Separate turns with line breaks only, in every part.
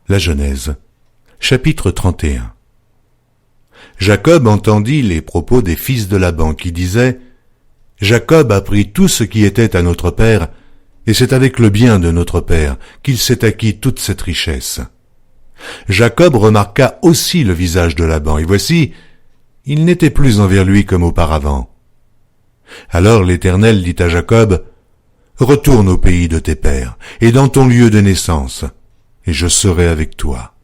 La Genèse, chapitre 31. Jacob entendit les propos des fils de Laban qui disaient « Jacob a pris tout ce qui était à notre père, et c'est avec le bien de notre père qu'il s'est acquis toute cette richesse. » Jacob remarqua aussi le visage de Laban, et voici, il n'était plus envers lui comme auparavant. Alors l'Éternel dit à Jacob « Retourne au pays de tes pères, et dans ton lieu de naissance, et je serai avec toi. »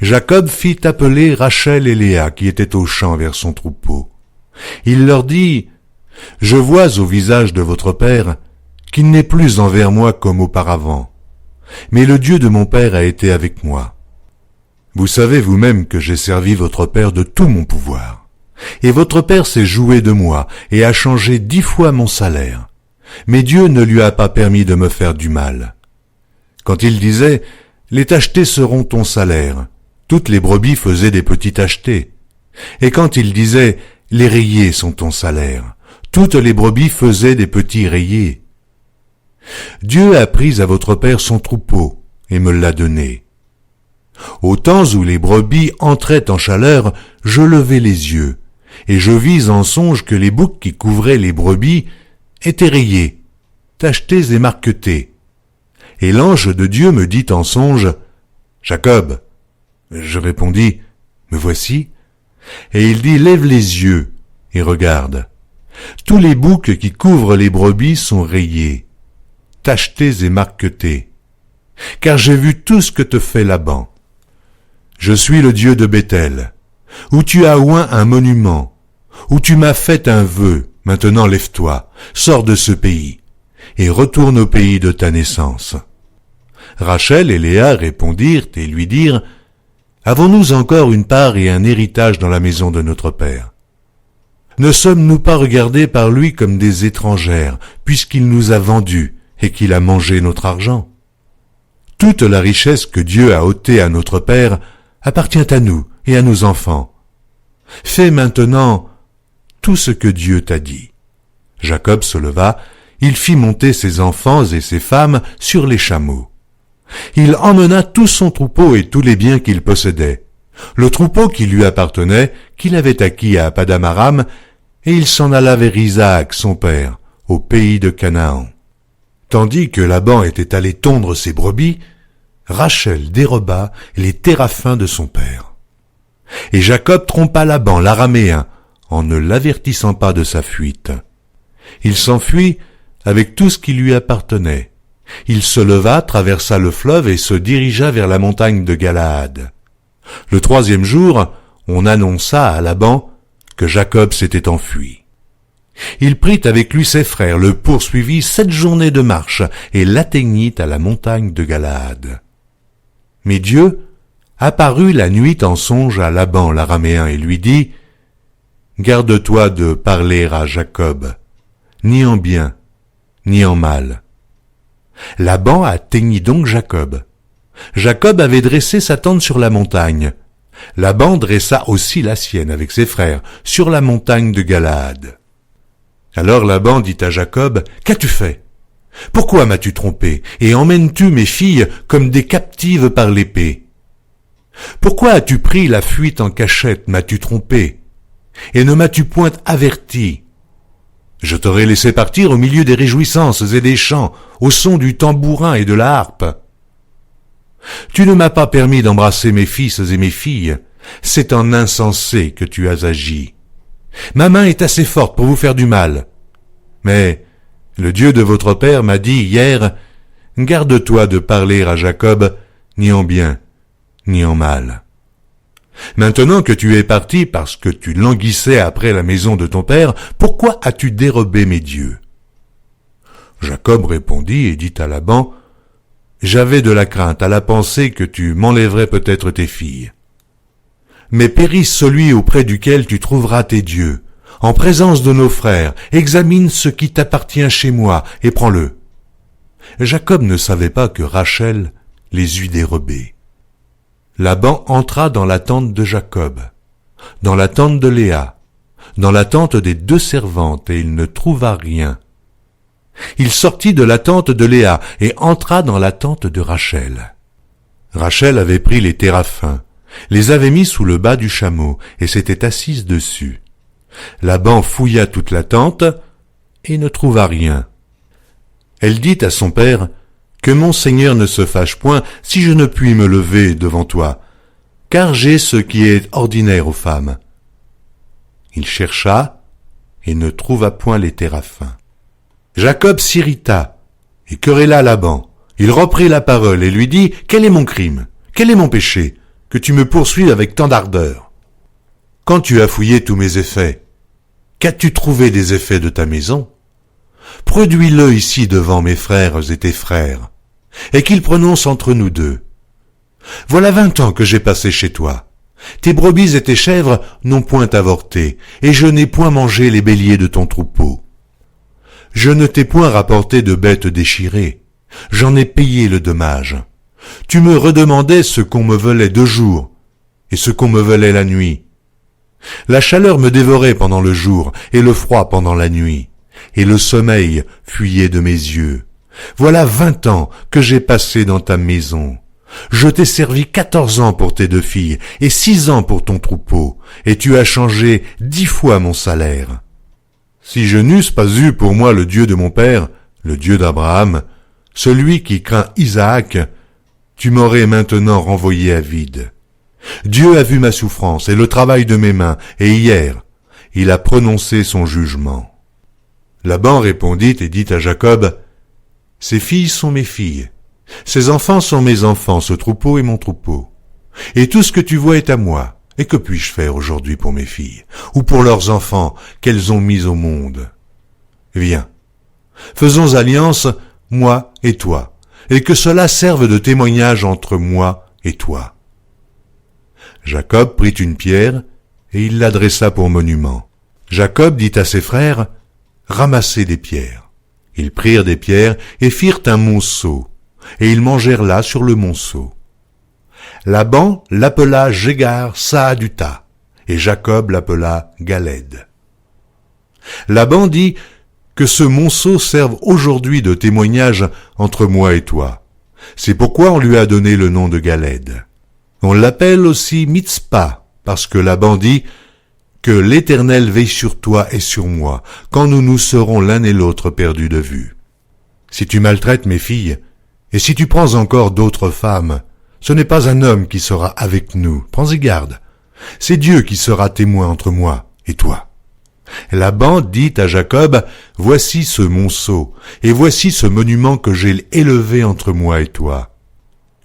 Jacob fit appeler Rachel et Léa qui étaient au champ vers son troupeau. Il leur dit « Je vois au visage de votre père qu'il n'est plus envers moi comme auparavant, mais le Dieu de mon père a été avec moi. Vous savez vous-même que j'ai servi votre père de tout mon pouvoir, et votre père s'est joué de moi et a changé 10 fois mon salaire, mais Dieu ne lui a pas permis de me faire du mal. Quand il disait « Les tachetés seront ton salaire », toutes les brebis faisaient des petits tachetés. Et quand il disait « Les rayés sont ton salaire », toutes les brebis faisaient des petits rayés. Dieu a pris à votre père son troupeau et me l'a donné. Au temps où les brebis entraient en chaleur, je levai les yeux, et je vis en songe que les boucs qui couvraient les brebis étaient rayés, tachetés et marquetés. Et l'ange de Dieu me dit en songe, « Jacob !» Je répondis, « Me voici. » Et il dit, « Lève les yeux et regarde. Tous les boucs qui couvrent les brebis sont rayés, tachetés et marquetés, car j'ai vu tout ce que te fait Laban. Je suis le Dieu de Béthel, où tu as oint un monument, où tu m'as fait un vœu. Maintenant lève-toi, sors de ce pays, et retourne au pays de ta naissance. » Rachel et Léa répondirent et lui dirent, « Avons-nous encore une part et un héritage dans la maison de notre père? Ne sommes-nous pas regardés par lui comme des étrangères, puisqu'il nous a vendus et qu'il a mangé notre argent? Toute la richesse que Dieu a ôtée à notre père appartient à nous et à nos enfants. Fais maintenant tout ce que Dieu t'a dit. » Jacob se leva, il fit monter ses enfants et ses femmes sur les chameaux. Il emmena tout son troupeau et tous les biens qu'il possédait, le troupeau qui lui appartenait, qu'il avait acquis à Padam-Aram, et il s'en alla vers Isaac, son père, au pays de Canaan. Tandis que Laban était allé tondre ses brebis, Rachel déroba les téraphins de son père. Et Jacob trompa Laban, l'araméen, en ne l'avertissant pas de sa fuite. Il s'enfuit avec tout ce qui lui appartenait. Il se leva, traversa le fleuve et se dirigea vers la montagne de Galaad. Le 3e jour, on annonça à Laban que Jacob s'était enfui. Il prit avec lui ses frères, le poursuivit 7 journées de marche et l'atteignit à la montagne de Galaad. Mais Dieu apparut la nuit en songe à Laban l'araméen et lui dit « Garde-toi de parler à Jacob, ni en bien, ni en mal. » Laban atteignit donc Jacob. Jacob avait dressé sa tente sur la montagne. Laban dressa aussi la sienne avec ses frères sur la montagne de Galaad. Alors Laban dit à Jacob, « Qu'as-tu fait? Pourquoi m'as-tu trompé et emmènes-tu mes filles comme des captives par l'épée? Pourquoi as-tu pris la fuite en cachette, m'as-tu trompé, et ne m'as-tu point averti? Je t'aurais laissé partir au milieu des réjouissances et des chants, au son du tambourin et de la harpe. Tu ne m'as pas permis d'embrasser mes fils et mes filles, c'est en insensé que tu as agi. Ma main est assez forte pour vous faire du mal. Mais le Dieu de votre père m'a dit hier, « Garde-toi de parler à Jacob, ni en bien, ni en mal. » Maintenant que tu es parti parce que tu languissais après la maison de ton père, pourquoi as-tu dérobé mes dieux? Jacob répondit et dit à Laban, « J'avais de la crainte à la pensée que tu m'enlèverais peut-être tes filles. Mais périsse celui auprès duquel tu trouveras tes dieux. En présence de nos frères, examine ce qui t'appartient chez moi et prends-le. » Jacob ne savait pas que Rachel les eût dérobés. Laban entra dans la tente de Jacob, dans la tente de Léa, dans la tente des 2 servantes, et il ne trouva rien. Il sortit de la tente de Léa et entra dans la tente de Rachel. Rachel avait pris les téraphins, les avait mis sous le bas du chameau et s'était assise dessus. Laban fouilla toute la tente et ne trouva rien. Elle dit à son père, « Que mon Seigneur ne se fâche point si je ne puis me lever devant toi, car j'ai ce qui est ordinaire aux femmes. » Il chercha et ne trouva point les téraphins. Jacob s'irrita et querella Laban. Il reprit la parole et lui dit, « Quel est mon crime? Quel est mon péché, que tu me poursuives avec tant d'ardeur? Quand tu as fouillé tous mes effets, qu'as-tu trouvé des effets de ta maison? Produis-le ici devant mes frères et tes frères, et qu'ils prononcent entre nous deux. Voilà 20 ans que j'ai passé chez toi. Tes brebis et tes chèvres n'ont point avorté, et je n'ai point mangé les béliers de ton troupeau. Je ne t'ai point rapporté de bêtes déchirées, j'en ai payé le dommage. Tu me redemandais ce qu'on me volait de jour, et ce qu'on me volait la nuit. La chaleur me dévorait pendant le jour, et le froid pendant la nuit, et le sommeil fuyait de mes yeux. Voilà 20 ans que j'ai passé dans ta maison. Je t'ai servi 14 ans pour tes 2 filles, et 6 ans pour ton troupeau, et tu as changé 10 fois mon salaire. Si je n'eusse pas eu pour moi le Dieu de mon père, le Dieu d'Abraham, celui qui craint Isaac, tu m'aurais maintenant renvoyé à vide. Dieu a vu ma souffrance et le travail de mes mains, et hier, il a prononcé son jugement. Laban répondit et dit à Jacob, « Ces filles sont mes filles, ces enfants sont mes enfants, ce troupeau est mon troupeau. Et tout ce que tu vois est à moi. Et que puis-je faire aujourd'hui pour mes filles, ou pour leurs enfants qu'elles ont mis au monde? Viens, faisons alliance, moi et toi, et que cela serve de témoignage entre moi et toi. » Jacob prit une pierre, et il l'adressa pour monument. Jacob dit à ses frères, « Ramassez des pierres. » Ils prirent des pierres et firent un monceau, et ils mangèrent là sur le monceau. Laban l'appela Jégar Saaduta, et Jacob l'appela Galed. Laban dit, « Que ce monceau serve aujourd'hui de témoignage entre moi et toi. » C'est pourquoi on lui a donné le nom de Galed. On l'appelle aussi Mitzpah, parce que Laban dit, « Que l'Éternel veille sur toi et sur moi, quand nous serons l'un et l'autre perdus de vue. Si tu maltraites mes filles, et si tu prends encore d'autres femmes, ce n'est pas un homme qui sera avec nous, prends-y garde. C'est Dieu qui sera témoin entre moi et toi. » Laban dit à Jacob, « Voici ce monceau, et voici ce monument que j'ai élevé entre moi et toi.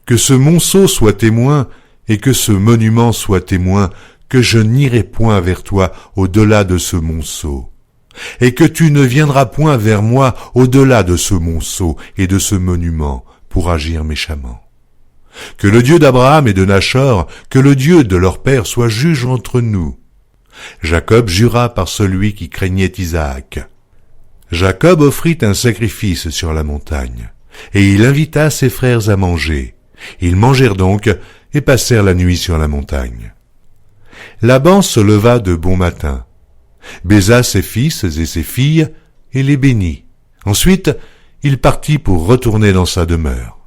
Que ce monceau soit témoin, et que ce monument soit témoin, que je n'irai point vers toi au-delà de ce monceau, et que tu ne viendras point vers moi au-delà de ce monceau et de ce monument pour agir méchamment. Que le Dieu d'Abraham et de Nachor, que le Dieu de leur père soit juge entre nous. » Jacob jura par celui qui craignait Isaac. Jacob offrit un sacrifice sur la montagne, et il invita ses frères à manger. Ils mangèrent donc et passèrent la nuit sur la montagne. Laban se leva de bon matin, baisa ses fils et ses filles, et les bénit. Ensuite, il partit pour retourner dans sa demeure.